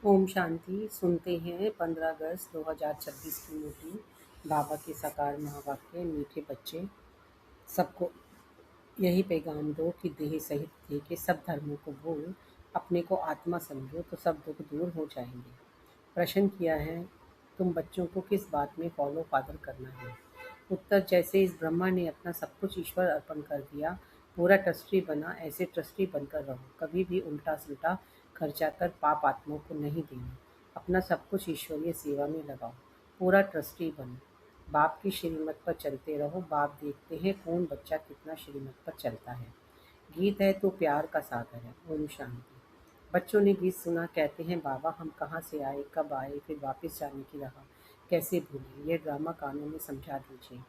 ओम शांति। सुनते हैं 15 अगस्त 2026 की मीटिंग। बाबा के साकार महावाक्य। मीठे बच्चे, सबको यही पैगाम दो कि देह सहित देह के सब धर्मों को भूल अपने को आत्मा समझो तो सब दुख दूर हो जाएंगे। प्रश्न किया है, तुम बच्चों को किस बात में फॉलो फादर करना है? उत्तर, जैसे इस ब्रह्मा ने अपना सब कुछ ईश्वर अर्पण कर दिया, पूरा ट्रस्टी बना, ऐसे ट्रस्टी बनकर रहो। कभी भी उल्टा सुल्टा खर्चा कर पाप आत्माओं को नहीं देना। अपना सब कुछ ईश्वरीय सेवा में लगाओ। पूरा ट्रस्टी बनो। बाप की श्रीमत पर चलते रहो। बाप देखते हैं कौन बच्चा कितना श्रीमत पर चलता है। गीत है तो प्यार का सागर है। ओम शांति। बच्चों ने गीत सुना, कहते हैं, बाबा हम कहाँ से आए, कब आए, फिर वापस जाने की राह कैसे भूले? ये ड्रामा कानों में समझा दीजिए।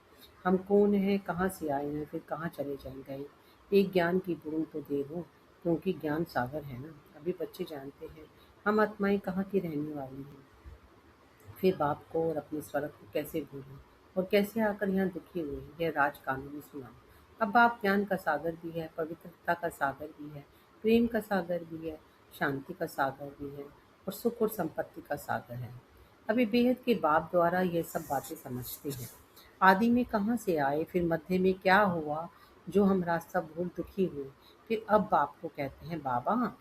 हम कौन हैं, कहाँ से आए हैं, फिर कहाँ चले जाएंगे? एक ज्ञान की बूंद तो दे दो, क्योंकि ज्ञान सागर है ना। अभी बच्चे जानते हैं हम आत्माएं कहाँ की रहने वाली हैं। फिर बाप को और अपने स्वर्ग को कैसे भूलें और कैसे आकर यहाँ दुखी हुए? यह राज कानून में सुनाओ। अब बाप ज्ञान का सागर भी है, पवित्रता का सागर भी है, प्रेम का सागर भी है, शांति का सागर भी है और सुख और संपत्ति का सागर है। अभी बेहद के बाप द्वारा यह सब बातें समझते हैं। आदि में कहाँ से आए, फिर मध्य में क्या हुआ जो हम रास्ता भूल दुखी हुए? फिर अब बाप को कहते हैं, बाबा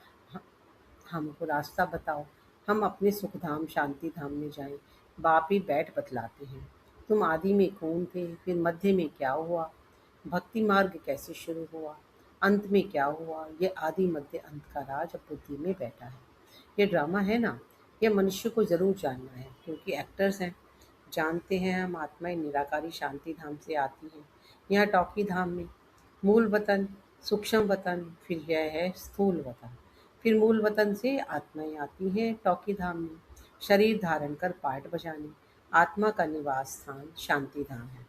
हमको रास्ता बताओ, हम अपने सुख धाम शांति धाम में जाएं। बाप ही बैठ बतलाते हैं, तुम आदि में कौन थे, फिर मध्य में क्या हुआ, भक्ति मार्ग कैसे शुरू हुआ, अंत में क्या हुआ? ये आदि मध्य अंत का राज अब बुद्धि में बैठा है। ये ड्रामा है ना, ये मनुष्य को जरूर जानना है, क्योंकि एक्टर्स हैं। जानते हैं हम आत्माएं निराकारी शांति धाम से आती हैं, यहाँ टॉकी धाम में। मूल वतन, सूक्ष्म वतन, फिर यह है स्थूल वतन। फिर मूल वतन से आत्माएं आती हैं टॉकी धाम में, शरीर धारण कर पार्ट बजाने। आत्मा का निवास स्थान शांति धाम है।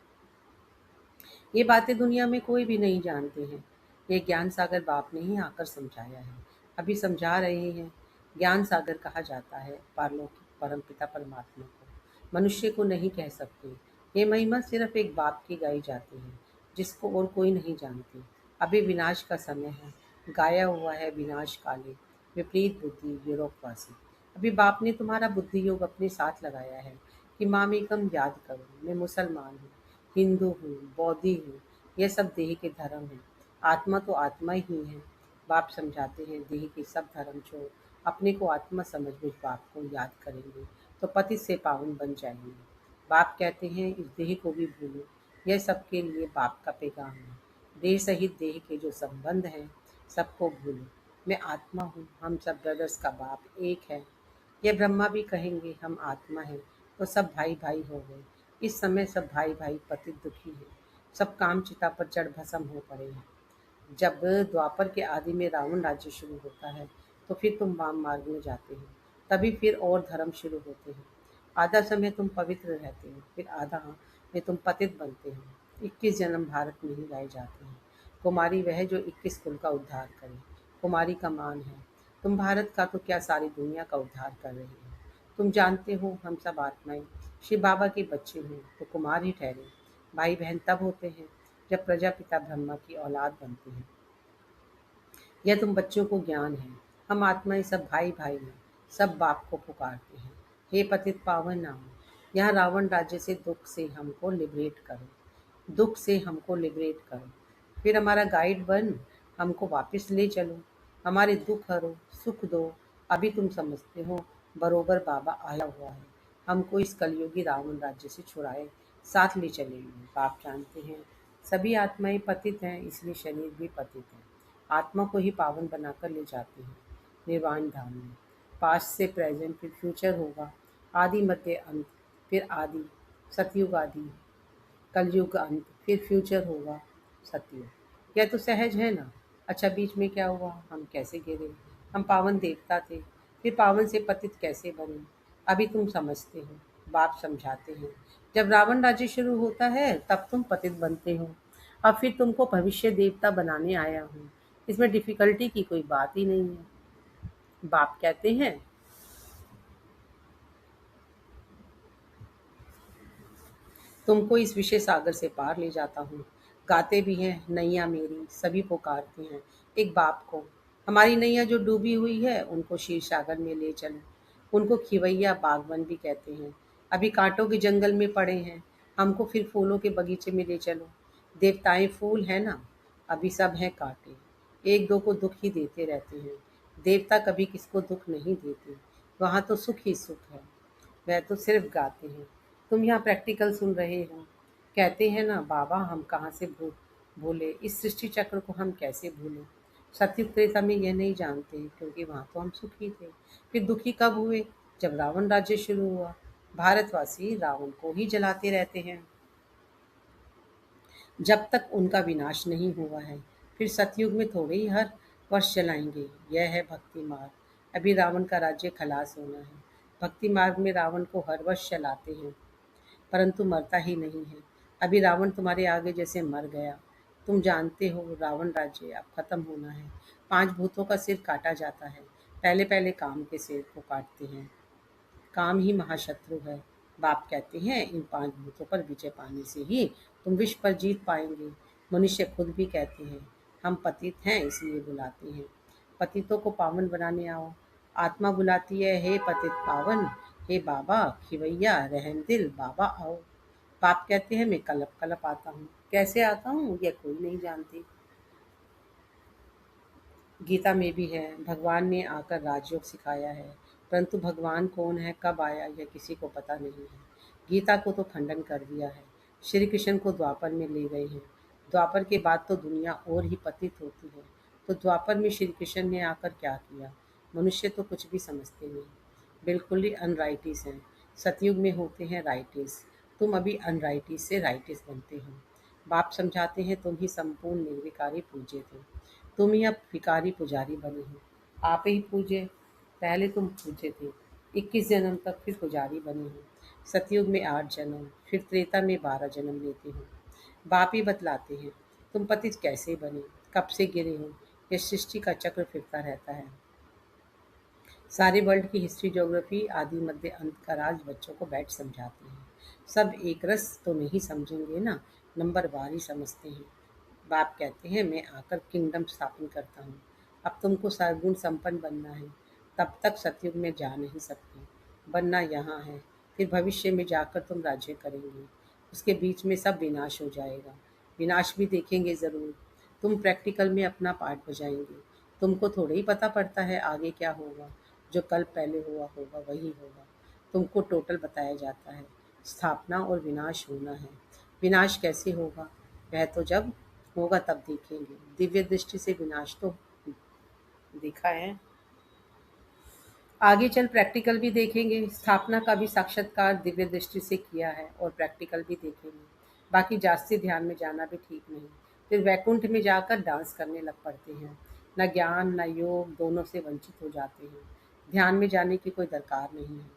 ये बातें दुनिया में कोई भी नहीं जानते हैं। ये ज्ञान सागर बाप ने ही आकर समझाया है। अभी समझा रहे हैं। ज्ञान सागर कहा जाता है पारलौकिक परमपिता परमात्मा को। मनुष्य को नहीं कह सकते। ये महिमा सिर्फ एक बाप की गाई जाती है, जिसको और कोई नहीं जानती। अभी विनाश का समय है। गाया हुआ है विनाश काले विपरीत बुद्धि यूरोपवासी। अभी बाप ने तुम्हारा बुद्धि योग अपने साथ लगाया है कि मामेकम याद करो, मैं मुसलमान हूँ, हिंदू हूँ, बौद्धि हूँ। यह सब देह के धर्म हैं। आत्मा तो आत्मा ही है। बाप समझाते हैं, देह के सब धर्म छोड़ अपने को आत्मा समझ बुझ बाप को याद करेंगे तो पतित से पावन बन जाएंगे। बाप कहते हैं, इस देह को भी भूलो। यह सबके लिए बाप का पैगाम है। देह सहित देह के जो संबंध हैं, सबको भूलो। मैं आत्मा हूँ, हम सब ब्रदर्स का बाप एक है। ये ब्रह्मा भी कहेंगे हम आत्मा हैं, तो सब भाई भाई हो गए। इस समय सब भाई भाई पतित दुखी हैं। सब काम चिता पर जड़ भस्म हो पड़े हैं। जब द्वापर के आदि में रावण राज्य शुरू होता है, तो फिर तुम वाम मार्ग में जाते हो। तभी फिर और धर्म शुरू होते हैं। आधा समय तुम पवित्र रहते हो, फिर आधा में तुम पतित बनते हो। 21 जन्म भारत में ही लाए जाते हैं। कुमारी वह जो 21 कुल का उद्धार करे। कुमारी का मान है। तुम भारत का तो क्या सारी दुनिया का उद्धार कर रहे हो। तुम जानते हो हम सब आत्माएं शिव बाबा के बच्चे हैं, तो कुमार ही ठहरे। भाई बहन तब होते हैं जब प्रजापिता ब्रह्मा की औलाद बनते हैं। यह तुम बच्चों को ज्ञान है। हम आत्माएं सब भाई भाई हैं, सब बाप को पुकारते हैं, हे पतित पावन नाम, यहाँ रावण राज्य से दुख से हमको लिबरेट करो, दुख से हमको लिबरेट करो। फिर हमारा गाइड बन हमको वापस ले चलो, हमारे दुख हरो, सुख दो। अभी तुम समझते हो बरोबर बाबा आया हुआ है, हमको इस कलयुगी रावण राज्य से छुड़ाए साथ ले चलेंगे। बाप जानते हैं सभी आत्माएं पतित हैं, इसलिए शरीर भी पतित है। आत्मा को ही पावन बनाकर ले जाते हैं निर्वाण धाम में। पास्ट से प्रेजेंट, फिर फ्यूचर होगा। आदि मध्य अंत, फिर आदि सतयुग, आदि कलयुग अंत, फिर फ्यूचर होगा सतयुग। यह तो सहज है ना। अच्छा, बीच में क्या हुआ, हम कैसे गिरे? हम पावन देवता थे, फिर पावन से पतित कैसे बने? अभी तुम समझते हो। बाप समझाते हैं, जब रावण राज्य शुरू होता है तब तुम पतित बनते हो, और फिर तुमको भविष्य देवता बनाने आया हूँ। इसमें डिफिकल्टी की कोई बात ही नहीं है। बाप कहते हैं, तुमको इस विषय सागर से पार ले जाता हूँ। गाते भी हैं, नैया मेरी, सभी पुकारते हैं एक बाप को। हमारी नैया जो डूबी हुई है, उनको क्षीर सागर में ले चलो। उनको खिवैया बागवन भी कहते हैं। अभी कांटों के जंगल में पड़े हैं, हमको फिर फूलों के बगीचे में ले चलो। देवताएं फूल है ना, अभी सब हैं कांटे, एक दो को दुख ही देते रहते हैं। देवता कभी किसको दुख नहीं देते, वहाँ तो सुख ही सुख है। वह तो सिर्फ गाते हैं, तुम यहाँ प्रैक्टिकल सुन रहे हो। कहते हैं ना बाबा, हम कहाँ से भूले, इस सृष्टि चक्र को हम कैसे भूलें। सत्युग त्रेता में यह नहीं जानते, क्योंकि वहाँ तो हम सुखी थे। फिर दुखी कब हुए, जब रावण राज्य शुरू हुआ। भारतवासी रावण को ही जलाते रहते हैं जब तक उनका विनाश नहीं हुआ है। फिर सतयुग में थोड़े ही हर वर्ष जलाएंगे। यह है भक्ति मार्ग। अभी रावण का राज्य खलास होना है। भक्ति मार्ग में रावण को हर वर्ष जलाते हैं, परंतु मरता ही नहीं है। अभी रावण तुम्हारे आगे जैसे मर गया। तुम जानते हो रावण राज्य अब खत्म होना है। 5 भूतों का सिर काटा जाता है। पहले पहले काम के सिर को काटते हैं। काम ही महाशत्रु है। बाप कहते हैं इन 5 भूतों पर विजय पाने से ही तुम विश्व पर जीत पाएंगे। मनुष्य खुद भी कहते हैं हम पतित हैं इसलिए बुलाते हैं। पतितों को पावन बनाने आओ। आत्मा बुलाती है हे पतित पावन, हे बाबा खिवैया रहम दिल बाबा आओ। बाप कहते हैं मैं कलप कलप आता हूँ। कैसे आता हूँ यह कोई नहीं जानती। गीता में भी है भगवान ने आकर राजयोग सिखाया है, परंतु भगवान कौन है कब आया यह किसी को पता नहीं है। गीता को तो खंडन कर दिया है। श्री कृष्ण को द्वापर में ले गए हैं। द्वापर के बाद तो दुनिया और ही पतित होती है। तो द्वापर में श्री कृष्ण ने आकर क्या किया। मनुष्य तो कुछ भी समझते नहीं, बिल्कुल ही अनराइटिस हैं। सतयुग में होते हैं राइटिस। तुम अभी अनराइटिस से राइटिस बनते हो। बाप समझाते हैं तुम ही संपूर्ण निर्विकारी पूज्य थे। तुम ही अब भिखारी पुजारी बने हो। आप ही पूजे, पहले तुम पूजे थे। 21 जन्म तक फिर पुजारी बने हो। सतयुग में 8 जन्म, फिर त्रेता में 12 जन्म लेते हो। बाप ही बतलाते हैं तुम पतित कैसे बने, कब से गिरे हो। यह सृष्टि का चक्र फिरता रहता है। सारे वर्ल्ड की हिस्ट्री ज्योग्राफी आदि मध्य अंत का राज बच्चों को बैठ समझाते हैं। सब एक रस तो नहीं समझेंगे ना, नंबर वार ही समझते हैं। बाप कहते हैं मैं आकर किंगडम स्थापन करता हूँ। अब तुमको सर्वगुण संपन्न बनना है। तब तक सतयुग में जा नहीं सकते। बनना यहाँ है, फिर भविष्य में जाकर तुम राज्य करेंगे। उसके बीच में सब विनाश हो जाएगा। विनाश भी देखेंगे ज़रूर। तुम प्रैक्टिकल में अपना पार्ट बजाएंगे। तुमको थोड़ा ही पता पड़ता है आगे क्या होगा। जो कल पहले हुआ होगा वही होगा। तुमको टोटल बताया जाता है। स्थापना और विनाश होना है। विनाश कैसे होगा, वह तो जब होगा तब देखेंगे। दिव्य दृष्टि से विनाश तो देखा है, आगे चल प्रैक्टिकल भी देखेंगे। स्थापना का भी साक्षात्कार दिव्य दृष्टि से किया है और प्रैक्टिकल भी देखेंगे। बाकी जास्ती ध्यान में जाना भी ठीक नहीं। फिर वैकुंठ में जाकर डांस करने लग पड़ते हैं। न ज्ञान न योग दोनों से वंचित हो जाते हैं। ध्यान में जाने की कोई दरकार नहीं है।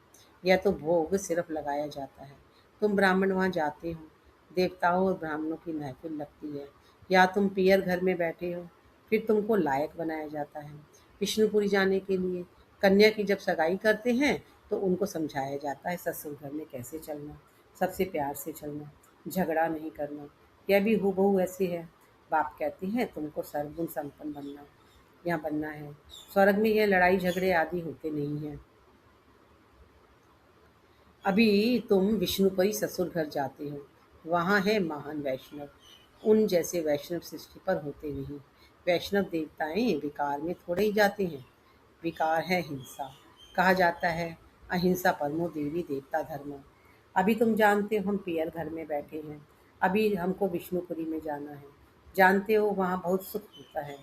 यह तो भोग सिर्फ लगाया जाता है। तुम ब्राह्मण वहाँ जाते हो, देवताओं और ब्राह्मणों की महफिल लगती है। या तुम पियर घर में बैठे हो, फिर तुमको लायक बनाया जाता है विष्णुपुरी जाने के लिए। कन्या की जब सगाई करते हैं तो उनको समझाया जाता है ससुर घर में कैसे चलना, सबसे प्यार से चलना, झगड़ा नहीं करना। यह भी हूबहू ऐसे है। बाप कहते हैं तुमको सर्वगुण संपन्न बनना, यहाँ बनना है। स्वर्ग में यह लड़ाई झगड़े आदि होते नहीं हैं। अभी तुम विष्णुपरी ससुर घर जाते हो, वहाँ है महान वैष्णव। उन जैसे वैष्णव सृष्टि पर होते नहीं। वैष्णव देवताएं विकार में थोड़े ही जाते हैं। विकार है हिंसा। कहा जाता है अहिंसा परमो देवी देवता धर्म। अभी तुम जानते हो हम पियर घर में बैठे हैं। अभी हमको विष्णुपुरी में जाना है। जानते हो वहाँ बहुत सुख होता है।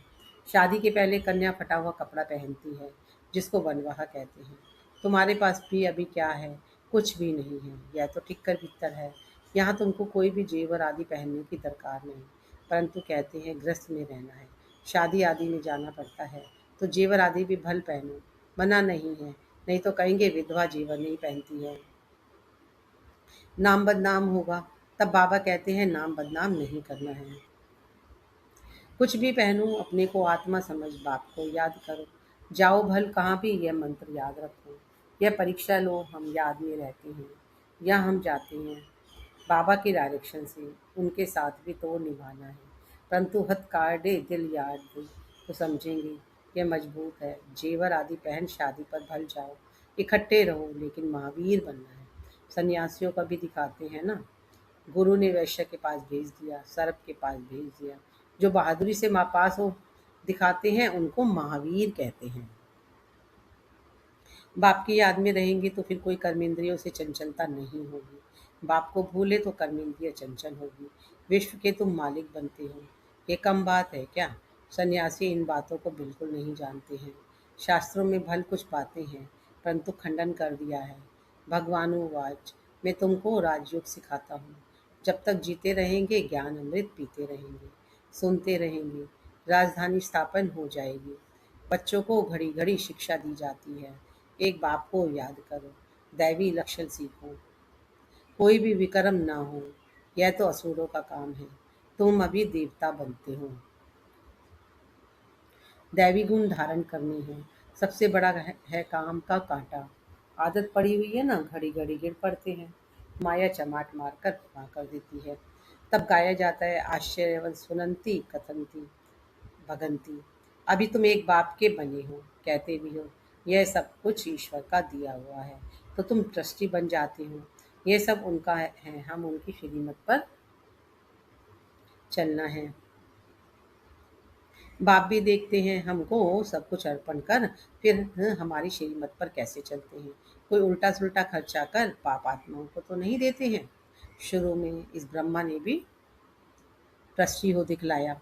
शादी के पहले कन्या फटा हुआ कपड़ा पहनती है, जिसको वनवाह कहते हैं। तुम्हारे पास भी अभी क्या है, कुछ भी नहीं है। यह तो टिक्कर भीतर है। यहाँ तुमको कोई भी जेवर आदि पहनने की दरकार नहीं, परंतु कहते हैं गृहस्थ में रहना है, शादी आदि में जाना पड़ता है तो जेवर आदि भी भल पहनो। मना नहीं है, नहीं तो कहेंगे विधवा जेवर नहीं पहनती है, नाम बदनाम होगा। तब बाबा कहते हैं नाम बदनाम नहीं करना है। कुछ भी पहनो, अपने को आत्मा समझ बाप को याद करो। जाओ भल कहाँ भी यह मंत्र याद रखो। यह परीक्षा लो, हम याद में रहते हैं या हम जाते हैं बाबा के डायरेक्शन से। उनके साथ भी तो निभाना है, परंतु हथ काटे दिल याद दे तो समझेंगे यह मजबूत है। जेवर आदि पहन शादी पर भल जाओ। इकट्ठे रहो, लेकिन महावीर बनना है। सन्यासियों का भी दिखाते हैं ना, गुरु ने वैश्य के पास भेज दिया, सर्प के पास भेज दिया। जो बहादुरी से माँ पास हो दिखाते हैं उनको महावीर कहते हैं। बाप की याद में रहेंगे तो फिर कोई कर्मेंद्रियों से चंचलता नहीं होगी। बाप को भूले तो कर्मेंद्रिय चंचल होगी। विश्व के तुम मालिक बनते हो, ये कम बात है क्या? सन्यासी इन बातों को बिल्कुल नहीं जानते हैं। शास्त्रों में भल कुछ बातें हैं, परंतु खंडन कर दिया है। भगवानुवाच, मैं तुमको राजयोग सिखाता हूँ। जब तक जीते रहेंगे ज्ञान अमृत पीते रहेंगे, सुनते रहेंगे, राजधानी स्थापन हो जाएगी। बच्चों को घड़ी घड़ी शिक्षा दी जाती है। एक बाप को याद करो, दैवी लक्षण सीखो, कोई भी विक्रम ना हो। यह तो असुरों का काम है, तुम अभी देवता बनते हो। दैवी गुण धारण करने हैं। सबसे बड़ा है काम का कांटा। आदत पड़ी हुई है ना, घड़ी घड़ी गिर पड़ते हैं। माया चमाट मार कर कर देती है। तब गाया जाता है, आश्चर्यवन सुनंती कथंती भगंती। अभी तुम एक बाप के बने हो, कहते भी हो। यह सब कुछ ईश्वर का दिया हुआ है, तो तुम ट्रस्टी बन जाते हो। यह सब उनका है, हम उनकी श्रीमत पर चलना है। बाप भी देखते हैं हमको सब कुछ अर्पण कर, फिर हमारी श्रीमत पर कैसे चलते हैं। कोई उल्टा सुल्टा खर्चा कर पाप आत्माओं को तो नहीं देते हैं। शुरू में इस ब्रह्मा ने भी ट्रस्टी हो दिखलाया,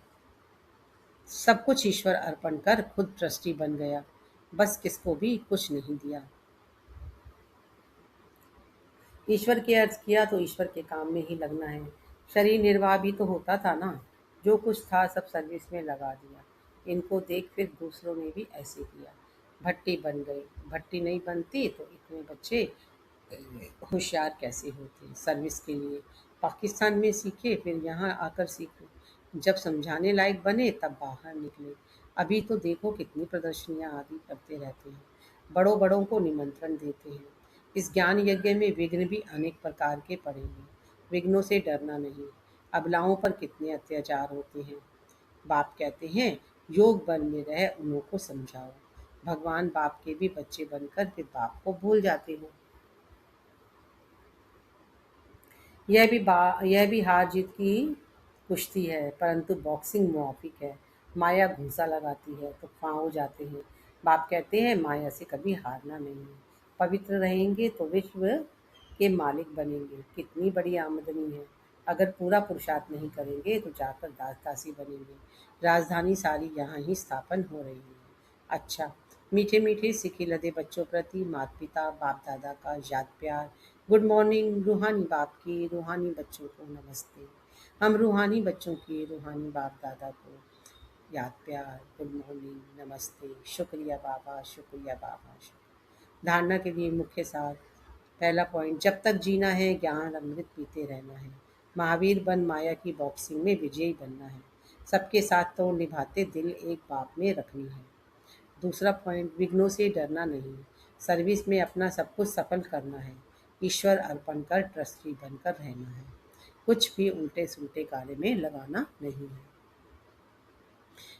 सब कुछ ईश्वर अर्पण कर खुद ट्रस्टी बन गया, बस किसको भी कुछ नहीं दिया। ईश्वर के अर्थ किया तो ईश्वर के काम में ही लगना है। शरीर निर्वाह भी तो होता था ना, जो कुछ था सब सर्विस में लगा दिया। इनको देख फिर दूसरों ने भी ऐसे किया, भट्टी बन गई। भट्टी नहीं बनती तो इतने बच्चे होशियार कैसे होते सर्विस के लिए। पाकिस्तान में सीखे, फिर यहाँ आकर सीखे। जब समझाने लायक बने तब बाहर निकले। अभी तो देखो कितनी प्रदर्शनियां आदि करते रहते हैं, बड़ों बड़ों को निमंत्रण देते हैं। इस ज्ञान यज्ञ में विघ्न भी अनेक प्रकार के पड़ेंगे। विघ्नों से डरना नहीं। अबलाओं पर कितने अत्याचार होते हैं। बाप कहते हैं, योग बल में रह उन्हों को समझाओ। भगवान बाप के भी बच्चे बनकर फिर बाप को भूल जाते हो। यह भी हार जीत की कुश्ती है, परंतु बॉक्सिंग मुआफिक है। माया घूंसा लगाती है तो फांव हो जाते हैं। बाप कहते हैं, माया से कभी हारना नहीं है। पवित्र रहेंगे तो विश्व के मालिक बनेंगे। कितनी बड़ी आमदनी है। अगर पूरा पुरुषार्थ नहीं करेंगे तो जाकर दास दासी बनेंगे। राजधानी सारी यहाँ ही स्थापन हो रही है। अच्छा, मीठे मीठे सिके लदे बच्चों प्रति माता पिता बाप दादा का याद प्यार। गुड मॉर्निंग रूहानी बाप की रूहानी बच्चों को नमस्ते। हम रूहानी बच्चों के रूहानी बाप दादा को याद प्यार, गुड मॉर्निंग, नमस्ते, शुक्रिया बाबा, शुक्रिया बाबा। धारणा के लिए मुख्य सार। पहला पॉइंट, जब तक जीना है ज्ञान अमृत पीते रहना है। महावीर बन माया की बॉक्सिंग में विजयी बनना है। सबके साथ तोड़ निभाते दिल एक बाप में रखनी है। दूसरा पॉइंट, विघ्नों से डरना नहीं। सर्विस में अपना सब कुछ सफल करना है। ईश्वर अर्पण कर ट्रस्टी बनकर रहना है। कुछ भी उल्टे सुलटे कार्य में लगाना नहीं है।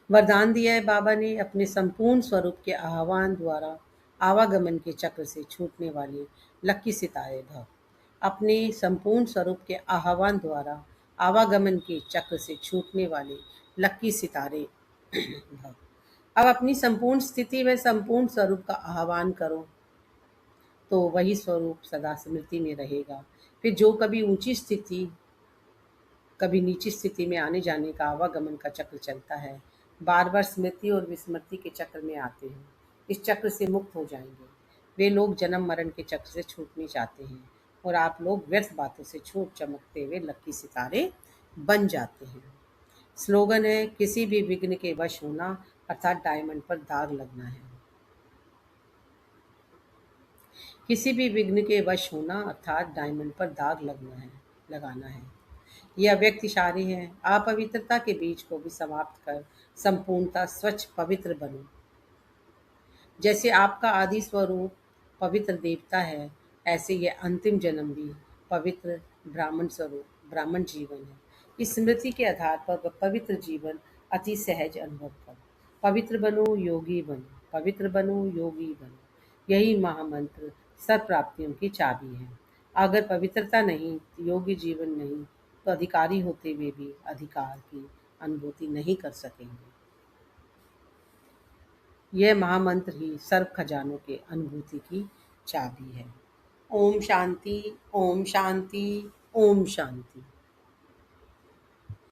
वरदान दिया है बाबा ने, अपने संपूर्ण स्वरूप के आह्वान द्वारा आवागमन के चक्र से छूटने वाले लक्की सितारे भव। अपने संपूर्ण स्वरूप के आह्वान द्वारा आवागमन के चक्र से छूटने वाले लक्की सितारे भव। अब अपनी संपूर्ण स्थिति व संपूर्ण स्वरूप का आह्वान करो तो वही स्वरूप सदा स्मृति में रहेगा। फिर जो कभी ऊंची स्थिति कभी नीची स्थिति में आने जाने का आवागमन का चक्र चलता है, बार बार स्मृति और विस्मृति के चक्र में आते हैं, इस चक्र से मुक्त हो जाएंगे। वे लोग जन्म मरण के चक्र से छूटने चाहते हैं और आप लोग व्यर्थ बातों से छूट चमकते हुए लकी सितारे बन जाते हैं। स्लोगन है, किसी भी विघ्न के वश होना अर्थात डायमंड पर दाग लगना है। किसी भी विघ्न के वश होना अर्थात डायमंड पर दाग लगाना है। ये अव्यक्त इशारे हैं। अपवित्रता के बीज को भी समाप्त कर संपूर्णता स्वच्छ पवित्र बनो। जैसे आपका आदि स्वरूप पवित्र देवता है, ऐसे ये अंतिम जन्म भी पवित्र ब्राह्मण स्वरूप ब्राह्मण जीवन है। इस स्मृति के आधार पर वह पवित्र जीवन अति सहज अनुभव करो। पवित्र बनो योगी बनो, पवित्र बनो योगी बनो। यही महामंत्र सर्व प्राप्तियों की चाबी है। अगर पवित्रता नहीं, योग्य जीवन नहीं, तो अधिकारी होते हुए भी अधिकार की अनुभूति नहीं कर सकेंगे। यह महामंत्र ही सर्व खजानों के अनुभूति की चाबी है। ओम शांति, ओम शांति, ओम शांति।